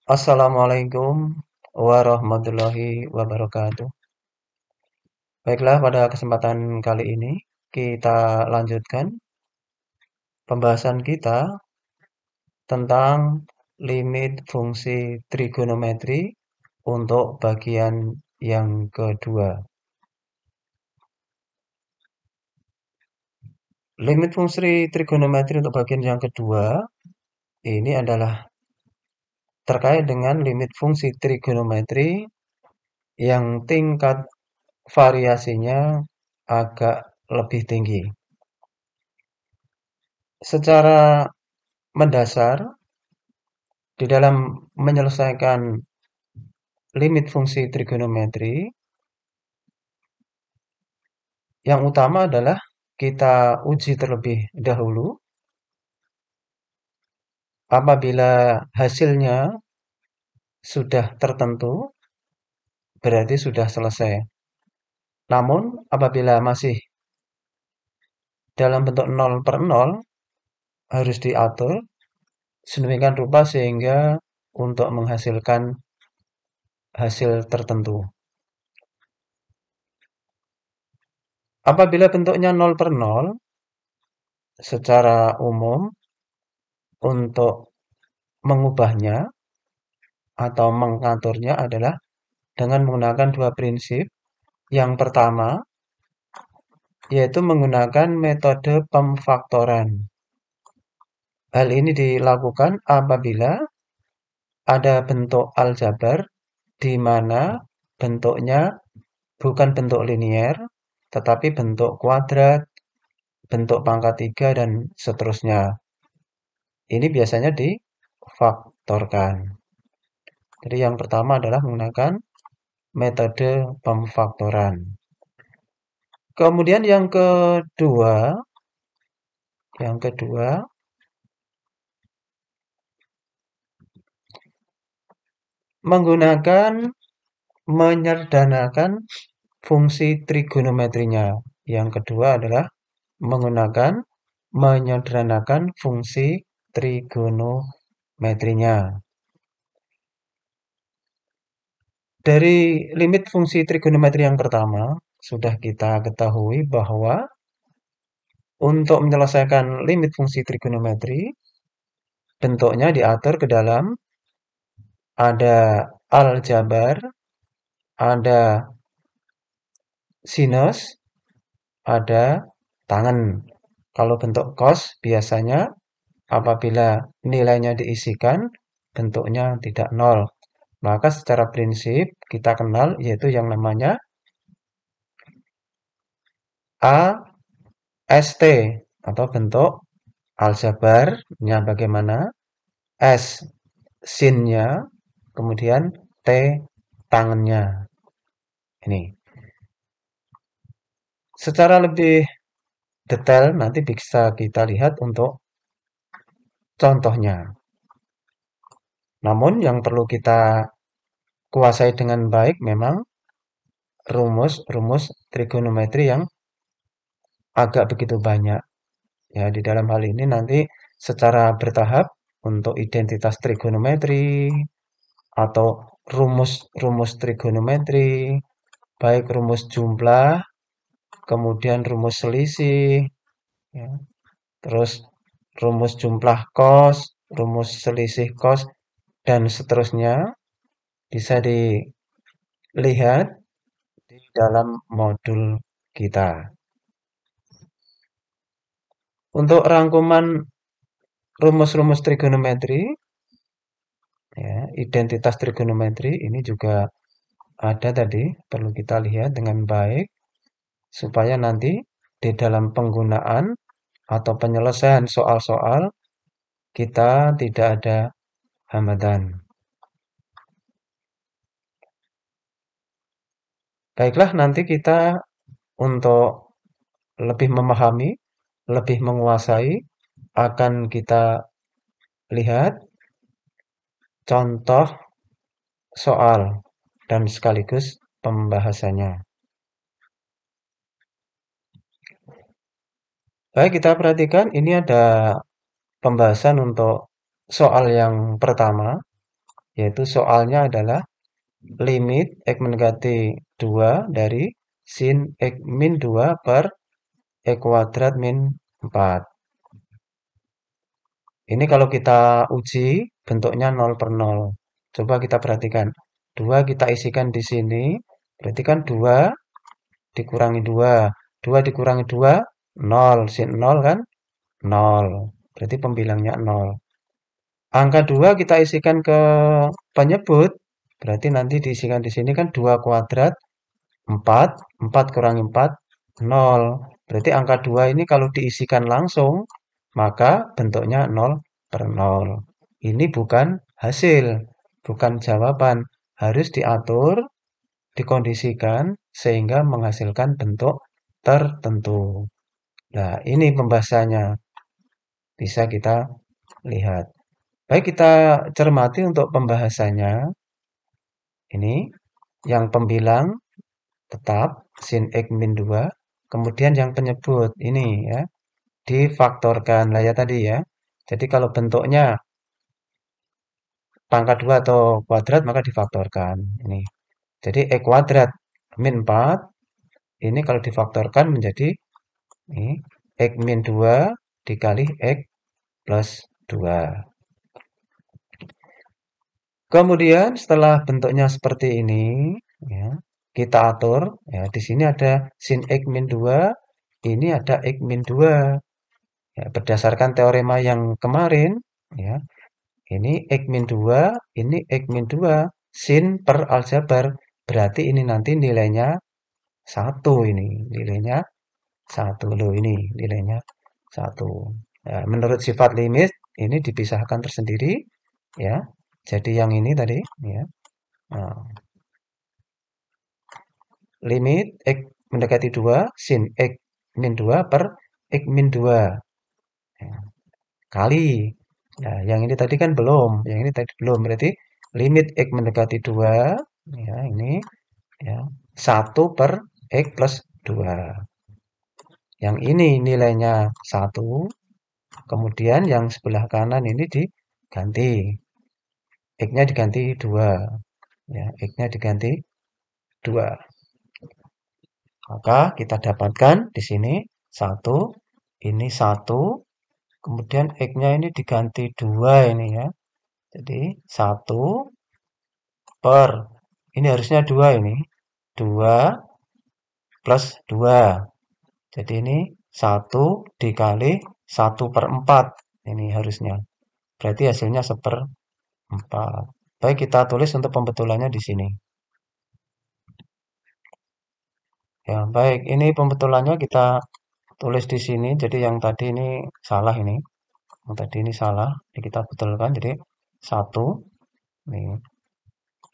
Assalamualaikum warahmatullahi wabarakatuh. Baiklah, pada kesempatan kali ini kita lanjutkan pembahasan kita tentang limit fungsi trigonometri untuk bagian yang kedua. Limit fungsi trigonometri untuk bagian yang kedua ini adalah terkait dengan limit fungsi trigonometri yang tingkat variasinya agak lebih tinggi. Secara mendasar, di dalam menyelesaikan limit fungsi trigonometri, yang utama adalah kita uji terlebih dahulu. Apabila hasilnya sudah tertentu, berarti sudah selesai. Namun, apabila masih dalam bentuk 0 per 0, harus diatur sedemikian rupa sehingga untuk menghasilkan hasil tertentu. Apabila bentuknya 0 per 0, secara umum untuk mengubahnya atau mengaturnya adalah dengan menggunakan dua prinsip. Yang pertama, yaitu menggunakan metode pemfaktoran. Hal ini dilakukan apabila ada bentuk aljabar di mana bentuknya bukan bentuk linier, tetapi bentuk kuadrat, bentuk pangkat 3, dan seterusnya. Ini biasanya difaktorkan. Jadi yang pertama adalah menggunakan metode pemfaktoran. Kemudian yang kedua menggunakan menyederhanakan fungsi trigonometrinya. Yang kedua adalah menggunakan menyederhanakan fungsi trigonometrinya. Dari limit fungsi trigonometri yang pertama, sudah kita ketahui bahwa untuk menyelesaikan limit fungsi trigonometri, bentuknya diatur ke dalam ada aljabar, ada sinus, ada tangen. Kalau bentuk cos biasanya apabila nilainya diisikan, bentuknya tidak nol. Maka secara prinsip kita kenal yaitu yang namanya AST atau bentuk aljabarnya bagaimana, S sinnya, kemudian T tangennya. Ini. Secara lebih detail nanti bisa kita lihat untuk contohnya. Namun yang perlu kita kuasai dengan baik memang rumus-rumus trigonometri yang agak begitu banyak. Ya, di dalam hal ini nanti secara bertahap untuk identitas trigonometri atau rumus-rumus trigonometri, baik rumus jumlah, kemudian rumus selisih, ya, terus rumus jumlah cos, rumus selisih cos, dan seterusnya bisa dilihat di dalam modul kita. Untuk rangkuman rumus-rumus trigonometri, ya, identitas trigonometri ini juga ada tadi, perlu kita lihat dengan baik supaya nanti di dalam penggunaan atau penyelesaian soal-soal kita tidak ada hambatan. Baiklah, nanti kita untuk lebih memahami, lebih menguasai, akan kita lihat contoh soal dan sekaligus pembahasannya. Baik, kita perhatikan ini ada pembahasan untuk soal yang pertama. yaitu soalnya adalah limit X mendekati 2 dari sin X min 2 per X kuadrat min 4. Ini kalau kita uji bentuknya 0 per 0. Coba kita perhatikan. 2 kita isikan di sini, berarti kan 2 dikurangi 2. 2 dikurangi 2, 0. Sin 0 kan? 0. Berarti pembilangnya 0. Angka 2 kita isikan ke penyebut, berarti nanti diisikan di sini kan 2 kuadrat, 4. 4 kurangi 4, 0. Berarti angka 2 ini kalau diisikan langsung, maka bentuknya 0 per 0. Ini bukan hasil, bukan jawaban. Harus diatur, dikondisikan, sehingga menghasilkan bentuk tertentu. Nah, ini pembahasannya. Bisa kita lihat. Baik, kita cermati untuk pembahasannya. Ini yang pembilang tetap sin X min 2. Kemudian yang penyebut ini ya, difaktorkan. Lah ya tadi ya. Jadi kalau bentuknya pangkat 2 atau kuadrat maka difaktorkan. Ini. Jadi X kuadrat min 4 ini kalau difaktorkan menjadi ini, X min 2 dikali X plus 2. Kemudian setelah bentuknya seperti ini, ya, kita atur. Ya, di sini ada sin X min 2, ini ada X min 2. Ya, berdasarkan teorema yang kemarin, ya, ini X min 2, ini X min 2. Sin per aljabar, berarti ini nanti nilainya 1 ini. Nilainya 1. Loh, ini nilainya 1. Ya, menurut sifat limit, ini dipisahkan tersendiri. Ya, jadi yang ini tadi, ya. Nah, limit X mendekati 2, sin X min 2 per X min 2. Ya, kali. Nah, yang ini tadi kan belum. Yang ini tadi belum. Berarti limit X mendekati 2. Ya, ini. Ya, 1 per X plus 2. Yang ini nilainya 1. Kemudian yang sebelah kanan ini diganti. X-nya diganti 2. Ya, X-nya diganti 2. Maka kita dapatkan di sini 1, ini 1, kemudian X-nya ini diganti 2 ini ya. Jadi 1 per, ini harusnya 2 ini. 2 plus 2. Jadi ini 1 dikali 1 per 4. Ini harusnya. Berarti hasilnya 1/4. Baik, kita tulis untuk pembetulannya di sini. Ya, baik. Ini pembetulannya kita tulis di sini. Jadi yang tadi ini salah ini. Yang tadi ini salah. Jadi kita betulkan. Jadi 1.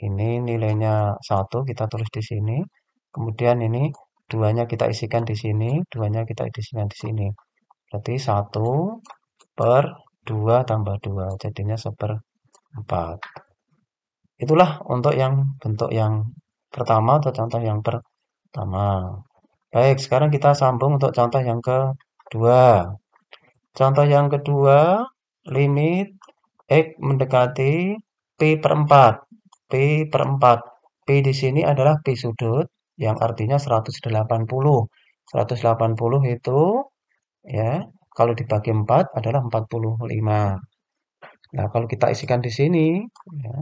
Ini nilainya 1 kita tulis di sini. Kemudian ini 2-nya kita isikan di sini. 2-nya kita isikan di sini. Berarti 1 per 2 tambah 2. Jadinya 1/4. Itulah untuk yang bentuk yang pertama atau contoh yang pertama. Baik, sekarang kita sambung untuk contoh yang kedua. Contoh yang kedua, limit X mendekati P per 4. P per 4. P di sini adalah P sudut, yang artinya 180. 180 itu, ya, kalau dibagi 4 adalah 45. Nah, kalau kita isikan di sini, ya,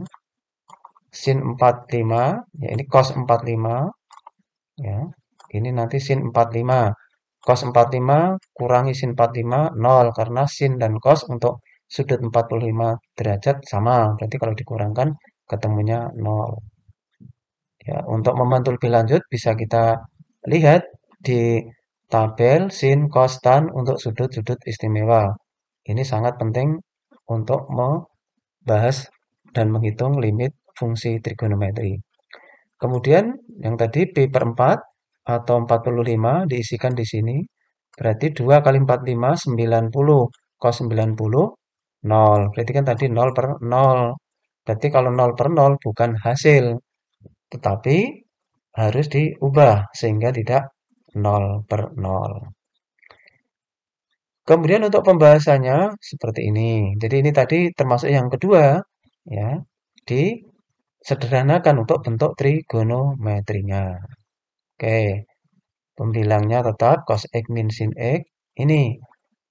sin 45, ya ini cos 45, ya. Ini nanti sin 45. Cos 45 kurangi sin 45, 0. Karena sin dan cos untuk sudut 45 derajat sama. Berarti kalau dikurangkan ketemunya 0. Ya, untuk membantu lebih lanjut bisa kita lihat di tabel sin, cos, tan untuk sudut-sudut istimewa. Ini sangat penting untuk membahas dan menghitung limit fungsi trigonometri. Kemudian yang tadi P per 4 atau 45 diisikan di sini. Berarti 2 kali 45, 90. Cos 90, 0. Berarti kan tadi 0 per 0. Berarti kalau 0 per 0 bukan hasil. Tetapi harus diubah sehingga tidak 0 per 0. Kemudian untuk pembahasannya seperti ini. Jadi ini tadi termasuk yang kedua. Ya. disederhanakan untuk bentuk trigonometrinya. Oke, pembilangnya tetap cos X min sin X. Ini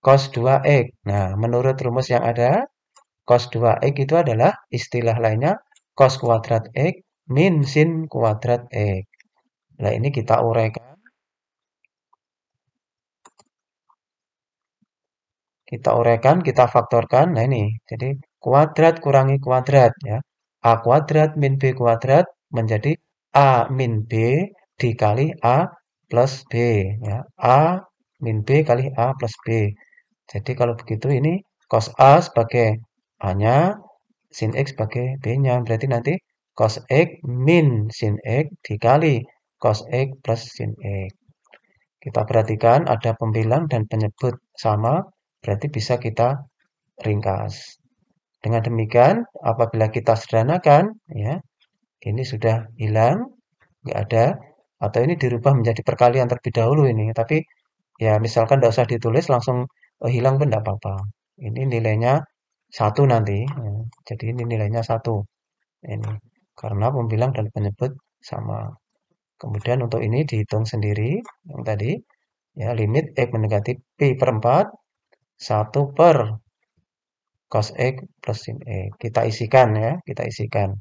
cos 2X. Nah, menurut rumus yang ada, cos 2X itu adalah istilah lainnya cos kuadrat X min sin kuadrat X. Nah, ini kita uraikan. Kita faktorkan. Nah, ini. Jadi, kuadrat kurangi kuadrat, ya. A kuadrat min B kuadrat menjadi A min B dikali A plus B, ya. A min B kali A plus B. Jadi, kalau begitu ini cos A sebagai A-nya, sin X sebagai B-nya. Berarti nanti cos X min sin X dikali cos X plus sin X. Kita perhatikan ada pembilang dan penyebut sama, berarti bisa kita ringkas. Dengan demikian, apabila kita sederhanakan, ya, ini sudah hilang, nggak ada, atau ini dirubah menjadi perkalian terlebih dahulu ini. Tapi ya misalkan tidak usah ditulis, langsung hilang pun tidak apa-apa. Ini nilainya 1 nanti. Ya. Jadi ini nilainya 1. Ini karena pembilang dan penyebut sama. Kemudian untuk ini dihitung sendiri yang tadi. Ya, limit X mendekati Pi per 4, 1 per cos X plus sin X. Kita isikan ya, kita isikan.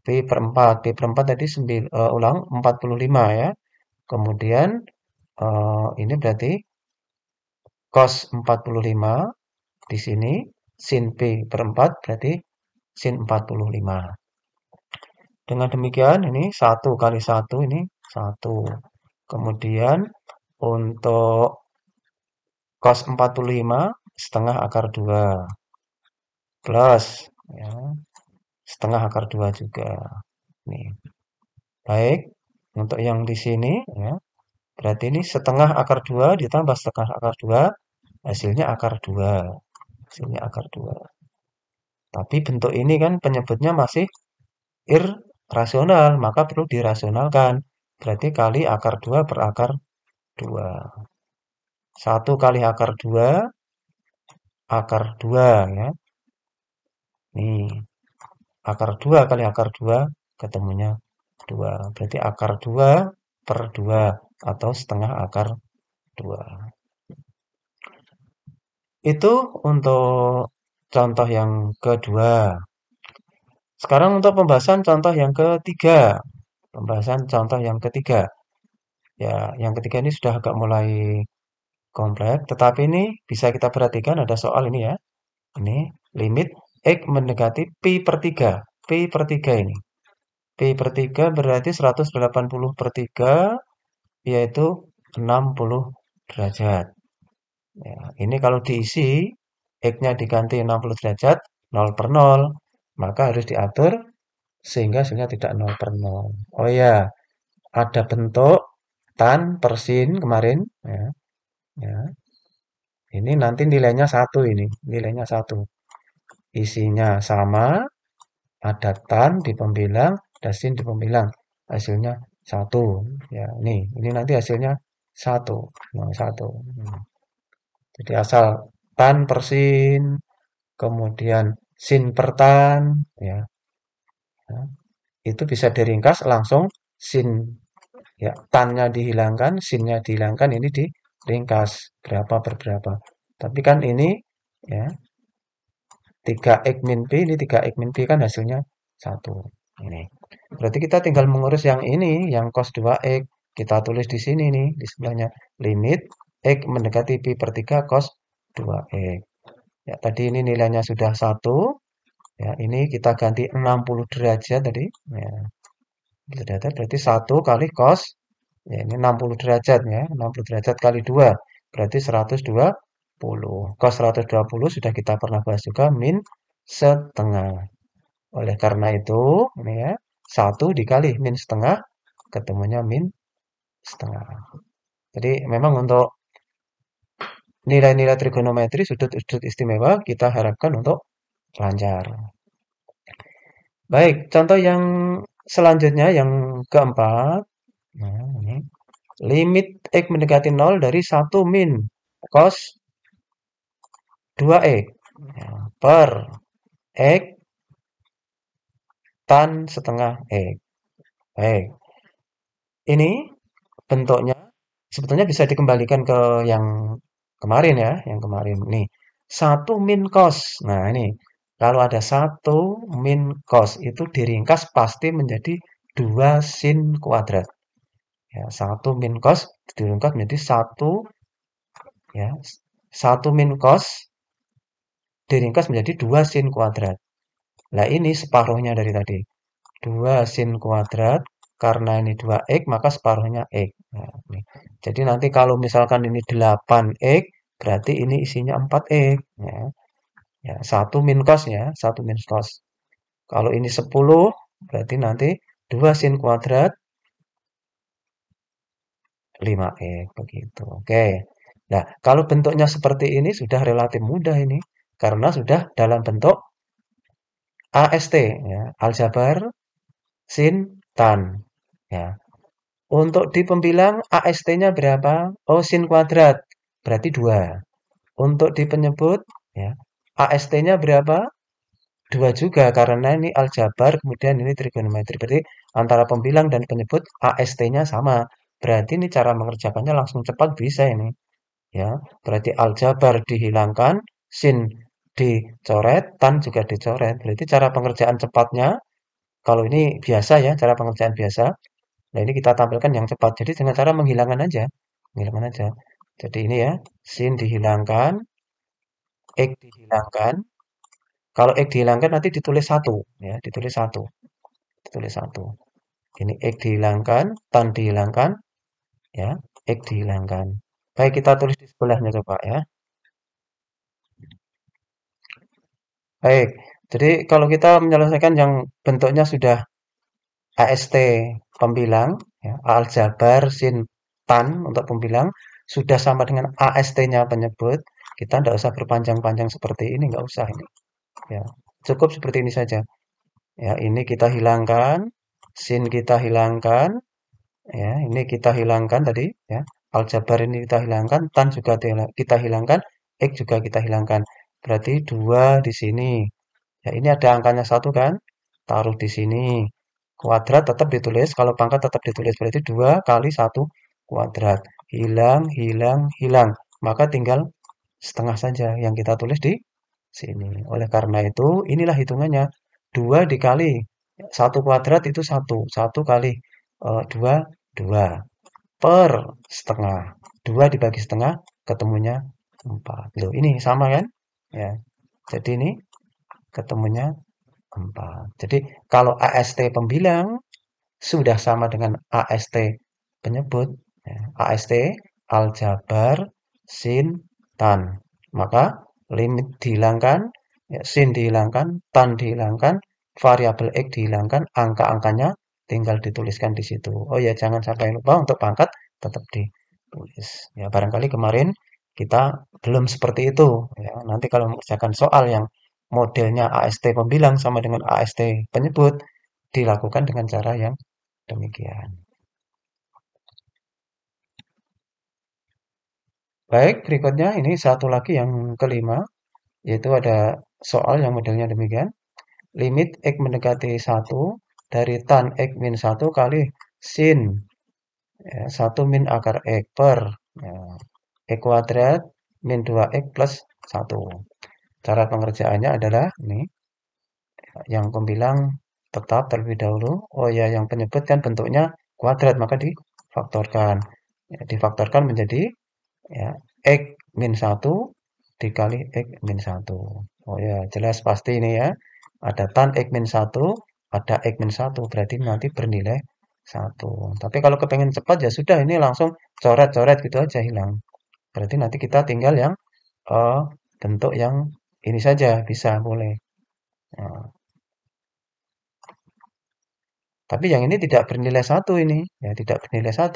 Pi per 4, Pi per 4 tadi 45 ya. Kemudian ini berarti cos 45 di sini, sin Pi per 4 berarti sin 45. Dengan demikian ini 1 kali 1 ini 1. Kemudian untuk cos 45 setengah akar 2 plus ya, setengah akar 2 juga. Nih. Baik, untuk yang di sini ya, berarti ini setengah akar 2 ditambah setengah akar 2, hasilnya akar 2. Hasilnya akar 2. Tapi bentuk ini kan penyebutnya masih irrasional, maka perlu dirasionalkan. Berarti kali akar 2 per akar 2. 1 kali akar 2, akar 2 ya. Nih, akar 2 kali akar 2, ketemunya 2. Berarti akar 2 per 2, atau setengah akar 2. Itu untuk contoh yang kedua. Sekarang untuk pembahasan contoh yang ketiga. Pembahasan contoh yang ketiga. Ya, yang ketiga ini sudah agak mulai kompleks, tetapi ini bisa kita perhatikan ada soal ini ya. Ini limit X mendekati Pi per 3. Pi per 3 ini. Pi per 3 berarti 180 per 3, yaitu 60 derajat. Ya, ini kalau diisi, X-nya diganti 60 derajat, 0 per 0, maka harus diatur sehingga hasilnya tidak 0 per 0. Oh ya, ada bentuk tan per sin kemarin. Ya, ya. Ini nanti nilainya 1 ini. Nilainya 1. Isinya sama, ada tan di pembilang, ada sin di pembilang. Hasilnya 1. Ya, ini nanti hasilnya 1. Nah, 1. Jadi asal tan per sin, kemudian sin per tan, ya, ya, itu bisa diringkas langsung sin, ya, tannya dihilangkan, sinnya dihilangkan, ini diringkas berapa per berapa. Tapi kan ini ya 3x min P, ini 3x min P kan hasilnya 1. Ini. Berarti kita tinggal mengurus yang ini, yang cos 2x. Kita tulis di sini nih, di sebelahnya. Limit x mendekati Pi per 3 cos 2x. Ya, tadi ini nilainya sudah 1. Ya, ini kita ganti 60 derajat tadi. Ya, derajat berarti 1 kali cos. Ya, ini 60 derajat ya. 60 derajat kali 2. Berarti 120. Cos 120 sudah kita pernah bahas juga, min setengah. Oleh karena itu, ini ya, 1 dikali min setengah, ketemunya min setengah. Jadi memang untuk nilai-nilai trigonometri sudut-sudut istimewa kita harapkan untuk lancar. Baik, contoh yang selanjutnya yang keempat. Nah, ini. Limit X mendekati 0 dari 1 min cos 2X ya, per X tan setengah X. Baik, ini bentuknya sebetulnya bisa dikembalikan ke yang kemarin ya, yang kemarin nih. Satu min cos. Nah, ini kalau ada satu min cos itu diringkas pasti menjadi 2 sin kuadrat. Ya, satu min cos diringkas menjadi satu ya, satu min cos diringkas menjadi 2 sin kuadrat. Nah, ini separuhnya dari tadi. 2 sin kuadrat, karena ini 2x, maka separuhnya x. Nah, ini. Jadi nanti kalau misalkan ini 8x, berarti ini isinya 4x. Ya, ya, 1 min cos ya, 1 min cos. Kalau ini 10, berarti nanti 2 sin kuadrat, 5x. Begitu. Oke. Nah, kalau bentuknya seperti ini sudah relatif mudah ini. Karena sudah dalam bentuk AST, ya, aljabar sin tan. Ya. Untuk di pembilang AST-nya berapa? Oh, sin kuadrat. Berarti 2. Untuk di penyebut, ya, AST-nya berapa? 2 juga, karena ini aljabar, kemudian ini trigonometri. Berarti antara pembilang dan penyebut AST-nya sama. Berarti ini cara mengerjakannya langsung cepat bisa ini. Ya, berarti aljabar dihilangkan, sin dicoret, tan juga dicoret. Berarti cara pengerjaan cepatnya, kalau ini biasa ya, cara pengerjaan biasa. Nah, ini kita tampilkan yang cepat. Jadi dengan cara menghilangkan aja. Menghilangkan aja. Jadi ini ya, sin dihilangkan, X dihilangkan. Kalau X dihilangkan nanti ditulis satu, ya, ditulis satu, ditulis satu. Ini X dihilangkan, tan dihilangkan, ya, X dihilangkan. Baik, kita tulis di sebelahnya coba ya. Baik, jadi kalau kita menyelesaikan yang bentuknya sudah AST pembilang, ya, aljabar sin tan untuk pembilang, sudah sama dengan AST-nya penyebut, kita tidak usah berpanjang-panjang seperti ini, nggak usah ini. Ya, cukup seperti ini saja. Ya, ini kita hilangkan, sin kita hilangkan, ya, ini kita hilangkan tadi, ya. Aljabar ini kita hilangkan, tan juga kita hilangkan, X juga kita hilangkan. Berarti 2 di sini. Ya, ini ada angkanya satu kan? Taruh di sini. Kuadrat tetap ditulis, kalau pangkat tetap ditulis. Berarti 2 kali 1 kuadrat. Hilang, hilang, hilang. Maka tinggal setengah saja yang kita tulis di sini. Oleh karena itu, inilah hitungannya. 2 dikali 1 kuadrat itu 1. 1 kali 2, 2. Per setengah. 2 dibagi setengah, ketemunya 4. Loh, ini sama kan? Ya. Jadi ini ketemunya 4. Jadi kalau AST pembilang sudah sama dengan AST penyebut, ya, AST aljabar sin tan. Maka limit dihilangkan, ya, sin dihilangkan, tan dihilangkan, variabel X dihilangkan, angka-angkanya tinggal dituliskan di situ. Oh ya, jangan sampai lupa untuk pangkat tetap ditulis. Ya, barangkali kemarin kita belum seperti itu. Ya, nanti kalau mengerjakan soal yang modelnya AST pembilang sama dengan AST penyebut, dilakukan dengan cara yang demikian. Baik, berikutnya ini satu lagi yang kelima, yaitu ada soal yang modelnya demikian. Limit X mendekati 1 dari tan X min 1 kali sin, ya, 1 min akar X per, ya, X kuadrat min 2X plus 1. Cara pengerjaannya adalah ini, yang pembilang tetap terlebih dahulu. Oh ya, yang penyebut kan bentuknya kuadrat, maka difaktorkan. Ya, difaktorkan menjadi, ya, X min 1 dikali X min 1. Oh ya, jelas pasti ini ya. Ada tan X min 1, ada X min 1. Berarti nanti bernilai 1. Tapi kalau kepengen cepat ya sudah, ini langsung coret-coret gitu aja hilang. Berarti nanti kita tinggal yang eh, bentuk yang ini saja, bisa, boleh. Nah, tapi yang ini tidak bernilai 1 ini. Ya, tidak bernilai 1.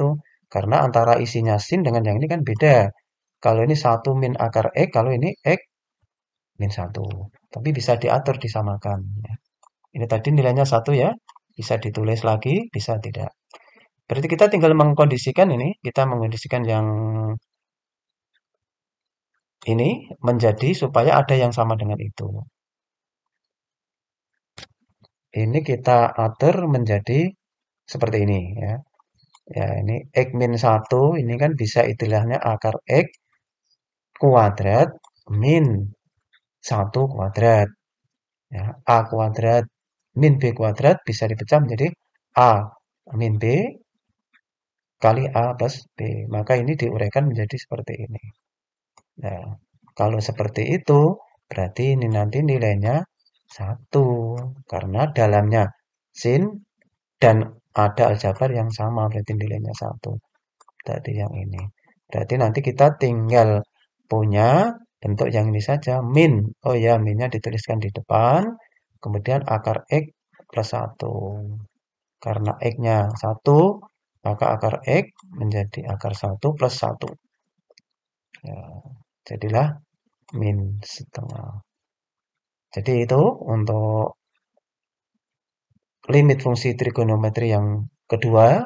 Karena antara isinya sin dengan yang ini kan beda. Kalau ini 1 min akar X, kalau ini X min 1. Tapi bisa diatur, disamakan. Ya. Ini tadi nilainya 1 ya. Bisa ditulis lagi, bisa tidak. Berarti kita tinggal mengkondisikan ini. Kita mengkondisikan yang ini menjadi supaya ada yang sama dengan itu. Ini kita atur menjadi seperti ini ya. Ya, ini X min 1 ini kan bisa istilahnya akar X kuadrat min 1 kuadrat. Ya, A kuadrat min B kuadrat bisa dipecah menjadi A min B kali A plus B. Maka ini diuraikan menjadi seperti ini. Nah, kalau seperti itu, berarti ini nanti nilainya 1. Karena dalamnya sin dan ada aljabar yang sama, berarti nilainya 1. Berarti yang ini. Berarti nanti kita tinggal punya bentuk yang ini saja, min. Oh ya, minnya dituliskan di depan, kemudian akar X plus 1. Karena X-nya 1, maka akar X menjadi akar 1 plus 1. Ya, jadilah min setengah. Jadi itu untuk limit fungsi trigonometri yang kedua,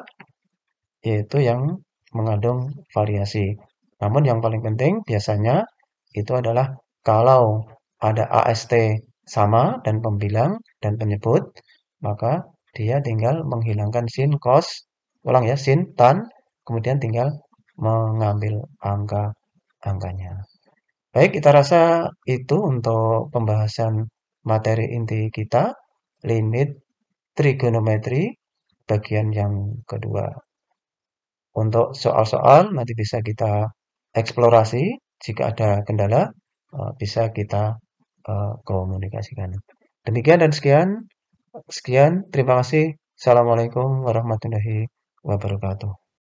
yaitu yang mengandung variasi. Namun yang paling penting biasanya itu adalah kalau ada AST sama dan pembilang dan penyebut, maka dia tinggal menghilangkan sin, cos, ulang ya, sin, tan, kemudian tinggal mengambil angka-angkanya. Baik, kita rasa itu untuk pembahasan materi inti kita, limit trigonometri bagian yang kedua. Untuk soal-soal nanti bisa kita eksplorasi, jika ada kendala bisa kita komunikasikan. Demikian dan sekian, sekian, terima kasih. Assalamualaikum warahmatullahi wabarakatuh.